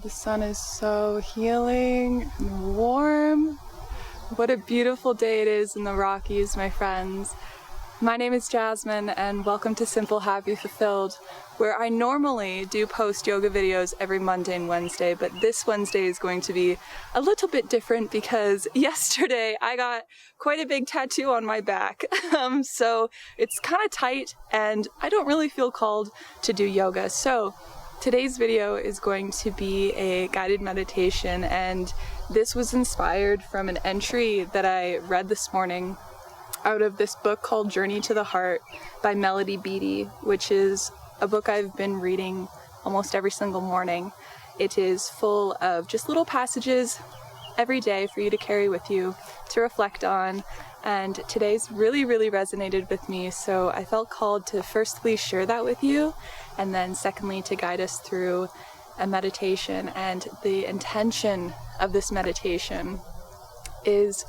The sun is so healing and warm. What a beautiful day it is in the Rockies, my friends. My name is Jasmine and welcome to Simple, Happy, Fulfilled, where I normally do post yoga videos every Monday and Wednesday, but this Wednesday is going to be a little bit different because yesterday I got quite a big tattoo on my back. So it's kind of tight and I don't really feel called to do yoga. So today's video is going to be a guided meditation, and this was inspired from an entry that I read this morning out of this book called Journey to the Heart by Melody Beattie, which is a book I've been reading almost every single morning. It is full of just little passages every day for you to carry with you, to reflect on, and today's really resonated with me, so I felt called to firstly share that with you, and then secondly to guide us through a meditation. And the intention of this meditation is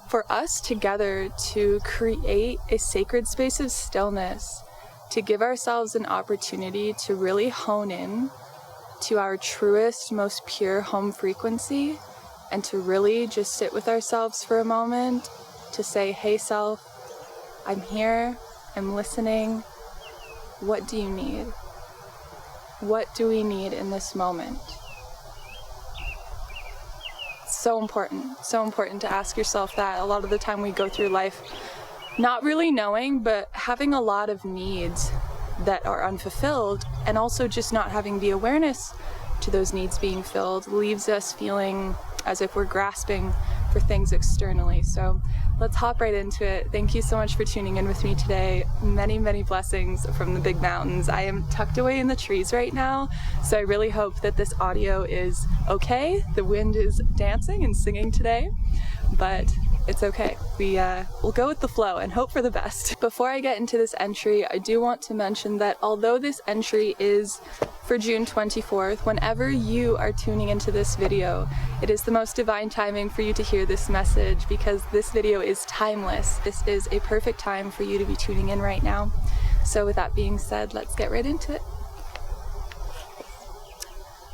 for us together to create a sacred space of stillness, to give ourselves an opportunity to really hone in to our truest, most pure home frequency, and to really just sit with ourselves for a moment, to say, hey self, I'm here, I'm listening. What do you need? What do we need in this moment? So important to ask yourself that. A lot of the time we go through life not really knowing, but having a lot of needs that are unfulfilled, and also just not having the awareness to those needs being filled leaves us feeling as if we're grasping for things externally. So let's hop right into it. Thank you so much for tuning in with me today. Many blessings from the big mountains. I am tucked away in the trees right now, so I really hope that this audio is okay. The wind is dancing and singing today, but it's okay. We'll go with the flow and hope for the best. Before I get into this entry, I do want to mention that although this entry is for June 24th, whenever you are tuning into this video, it is the most divine timing for you to hear this message, because this video is timeless. This is a perfect time for you to be tuning in right now. So with that being said, let's get right into it.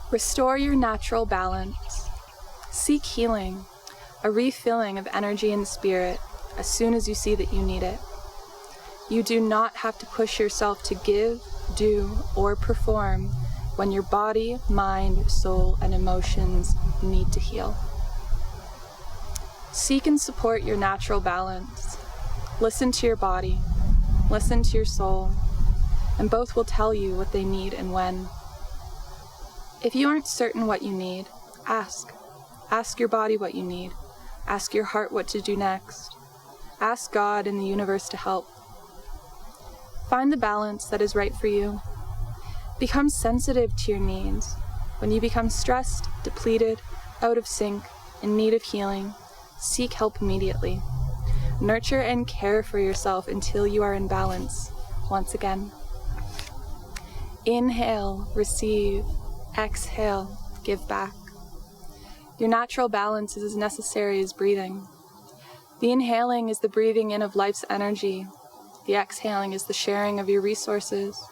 Restore your natural balance. Seek healing, a refilling of energy and spirit as soon as you see that you need it. You do not have to push yourself to give, do, or perform when your body, mind, soul, and emotions need to heal. Seek and support your natural balance. Listen to your body, listen to your soul, and both will tell you what they need and when. If you aren't certain what you need, ask. Ask your body what you need. Ask your heart what to do next. Ask God and the universe to help. Find the balance that is right for you. Become sensitive to your needs. When you become stressed, depleted, out of sync, in need of healing, seek help immediately. Nurture and care for yourself until you are in balance once again. Inhale, receive. Exhale, give back. Your natural balance is as necessary as breathing. The inhaling is the breathing in of life's energy. The exhaling is the sharing of your resources.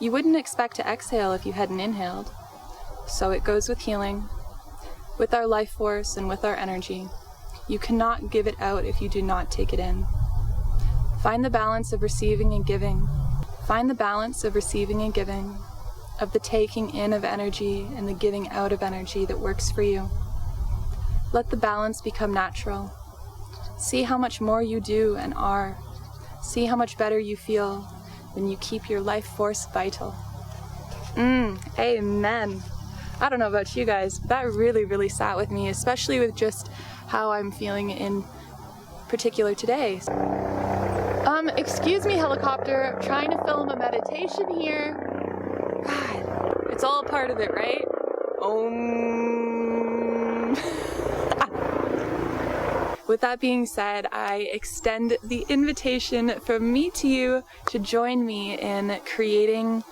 You wouldn't expect to exhale if you hadn't inhaled. So it goes with healing, with our life force and with our energy. You cannot give it out if you do not take it in. Find the balance of receiving and giving. Find the balance of receiving and giving, of the taking in of energy and the giving out of energy that works for you. Let the balance become natural. See how much more you do and are. See how much better you feel when you keep your life force vital. Amen. I don't know about you guys, but that really sat with me, especially with just how I'm feeling in particular today. Excuse me, helicopter. I'm trying to film a meditation here. God, it's all a part of it, right? With that being said, I extend the invitation from me to you to join me in creating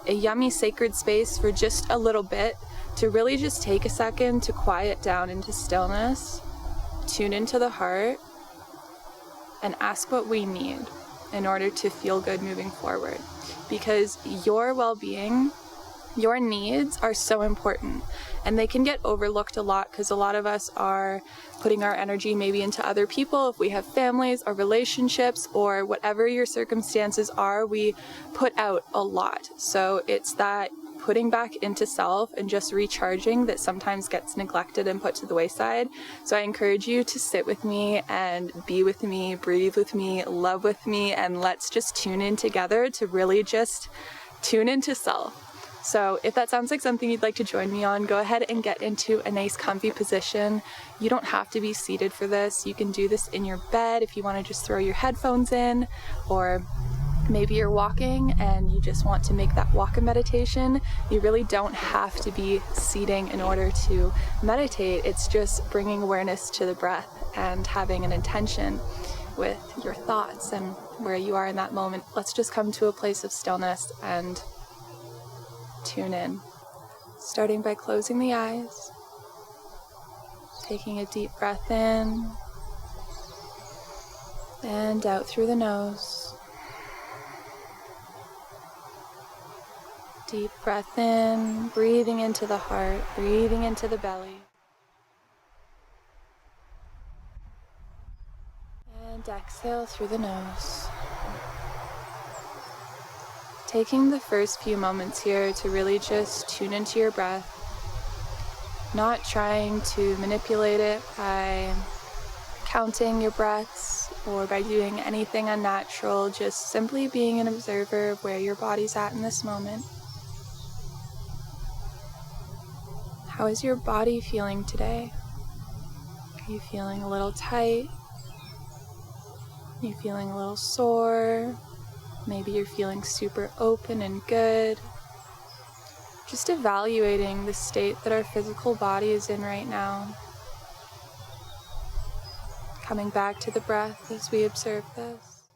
a yummy sacred space for just a little bit, to really just take a second to quiet down into stillness, tune into the heart, and ask what we need in order to feel good moving forward. Because your well-being Your needs are so important, and they can get overlooked a lot because a lot of us are putting our energy maybe into other people. If we have families or relationships or whatever your circumstances are, we put out a lot. So it's that putting back into self and just recharging that sometimes gets neglected and put to the wayside. So I encourage you to sit with me and be with me, breathe with me, love with me, and let's just tune in together to really just tune into self. So if that sounds like something you'd like to join me on, go ahead and get into a nice comfy position. You don't have to be seated for this. You can do this in your bed if you want to just throw your headphones in, or maybe you're walking and you just want to make that walk a meditation. You really don't have to be seating in order to meditate. It's just bringing awareness to the breath and having an intention with your thoughts and where you are in that moment. Let's just come to a place of stillness and tune in. Starting by closing the eyes, taking a deep breath in and out through the nose. Deep breath in, breathing into the heart, breathing into the belly. And exhale through the nose. Taking the first few moments here to really just tune into your breath, not trying to manipulate it by counting your breaths or by doing anything unnatural, just simply being an observer of where your body's at in this moment. How is your body feeling today? Are you feeling a little tight? Are you feeling a little sore? Maybe you're feeling super open and good. Just evaluating the state that our physical body is in right now. Coming back to the breath as we observe this.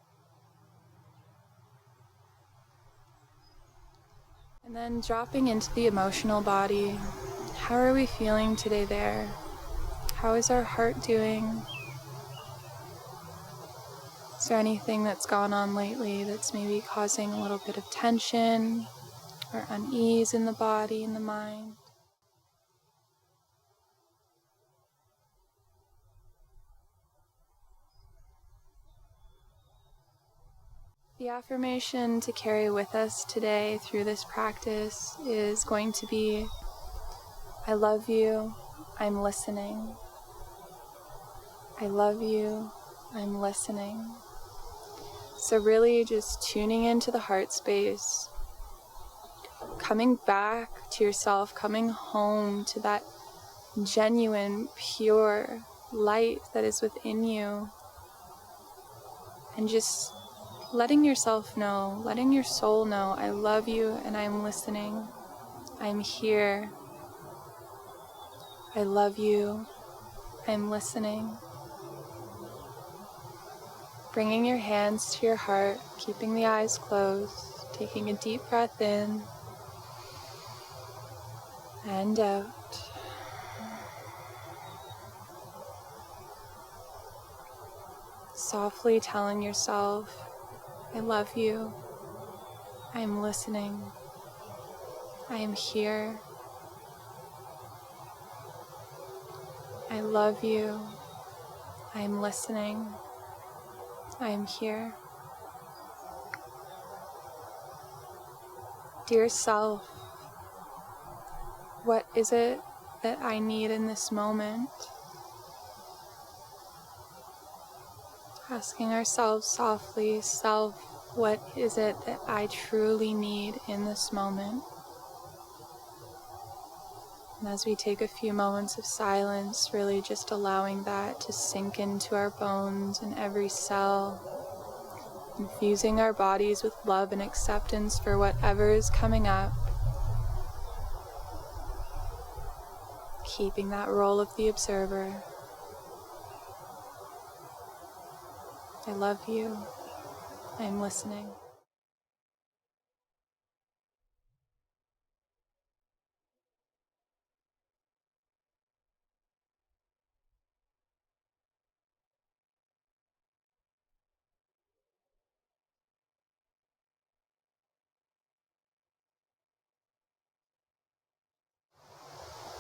And then dropping into the emotional body. How are we feeling today there? How is our heart doing? Is there anything that's gone on lately that's maybe causing a little bit of tension or unease in the body and the mind? The affirmation to carry with us today through this practice is going to be, I love you, I'm listening. I love you, I'm listening. So really just tuning into the heart space, coming back to yourself, coming home to that genuine, pure light that is within you, and just letting yourself know, letting your soul know, I love you and I'm listening. I'm here. I love you. I'm listening. Bringing your hands to your heart, keeping the eyes closed, taking a deep breath in and out. Softly telling yourself, I love you. I'm listening. I am here. I love you. I'm listening. I am here. Dear self, what is it that I need in this moment? Asking ourselves softly, self, what is it that I truly need in this moment? And as we take a few moments of silence, really just allowing that to sink into our bones and every cell, infusing our bodies with love and acceptance for whatever is coming up, keeping that role of the observer. I love you. I'm listening.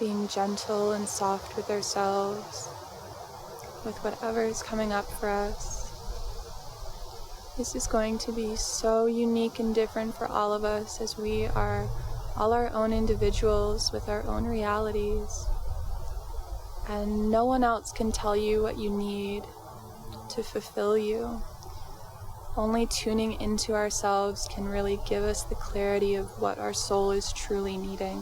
being gentle and soft with ourselves, with whatever is coming up for us. This is going to be so unique and different for all of us, as we are all our own individuals with our own realities. And no one else can tell you what you need to fulfill you. Only tuning into ourselves can really give us the clarity of what our soul is truly needing.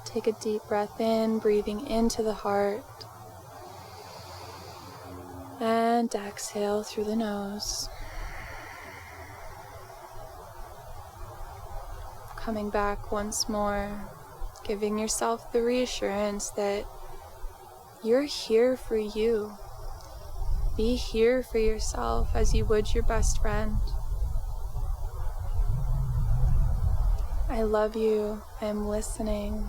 Take a deep breath in, breathing into the heart. And exhale through the nose. Coming back once more, giving yourself the reassurance that you're here for you. Be here for yourself as you would your best friend. I love you. I am listening.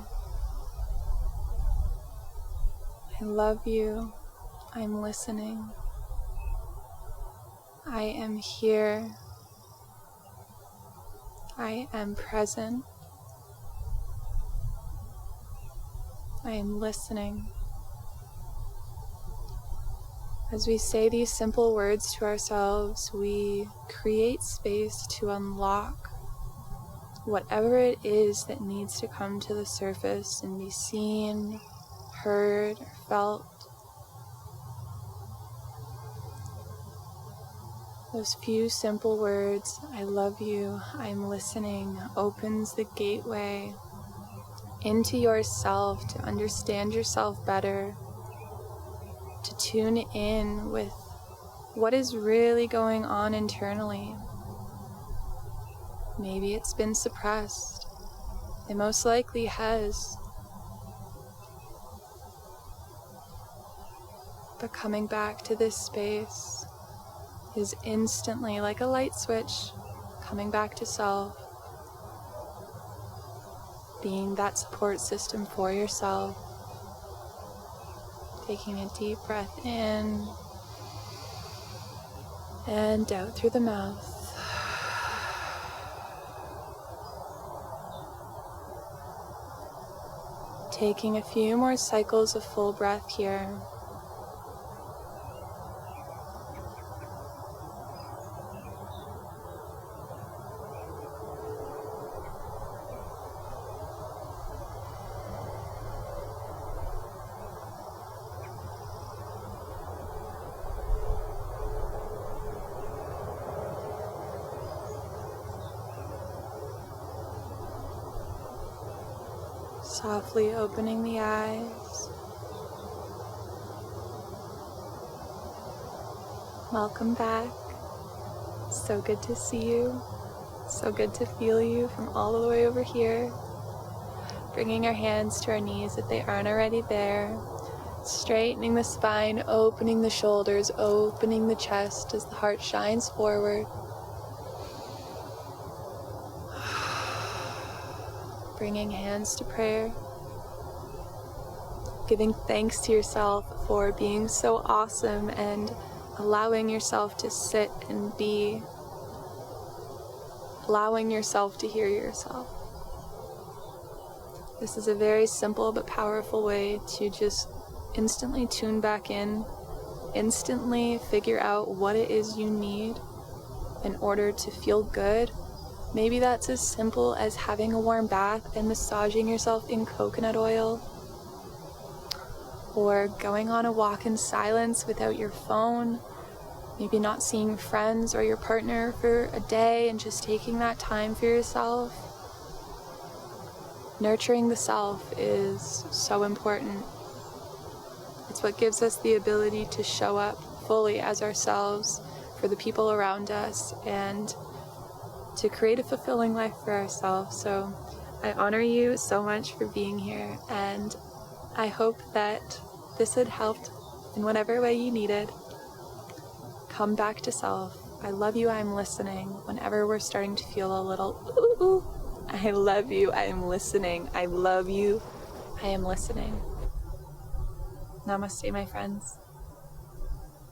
I love you. I'm listening. I am here. I am present. I am listening. As we say these simple words to ourselves, we create space to unlock whatever it is that needs to come to the surface and be seen, heard, or felt. Those few simple words, I love you, I'm listening, opens the gateway into yourself to understand yourself better, to tune in with what is really going on internally. Maybe it's been suppressed. It most likely has. But coming back to this space is instantly like a light switch, coming back to self, being that support system for yourself. Taking a deep breath in and out through the mouth. Taking a few more cycles of full breath here. Softly opening the eyes. Welcome back. So good to see you. So good to feel you from all the way over here. Bringing our hands to our knees if they aren't already there. Straightening the spine, opening the shoulders, opening the chest as the heart shines forward. Bringing hands to prayer, giving thanks to yourself for being so awesome and allowing yourself to sit and be, allowing yourself to hear yourself. This is a very simple but powerful way to just instantly tune back in, instantly figure out what it is you need in order to feel good. Maybe that's as simple as having a warm bath and massaging yourself in coconut oil, or going on a walk in silence without your phone, maybe not seeing friends or your partner for a day and just taking that time for yourself. Nurturing the self is so important. It's what gives us the ability to show up fully as ourselves for the people around us and to create a fulfilling life for ourselves. So I honor you so much for being here, and I hope that this had helped in whatever way you needed. Come back to self. I love you, I'm listening. Whenever we're starting to feel a little, ooh, I love you, I am listening. I love you, I am listening. Namaste, my friends.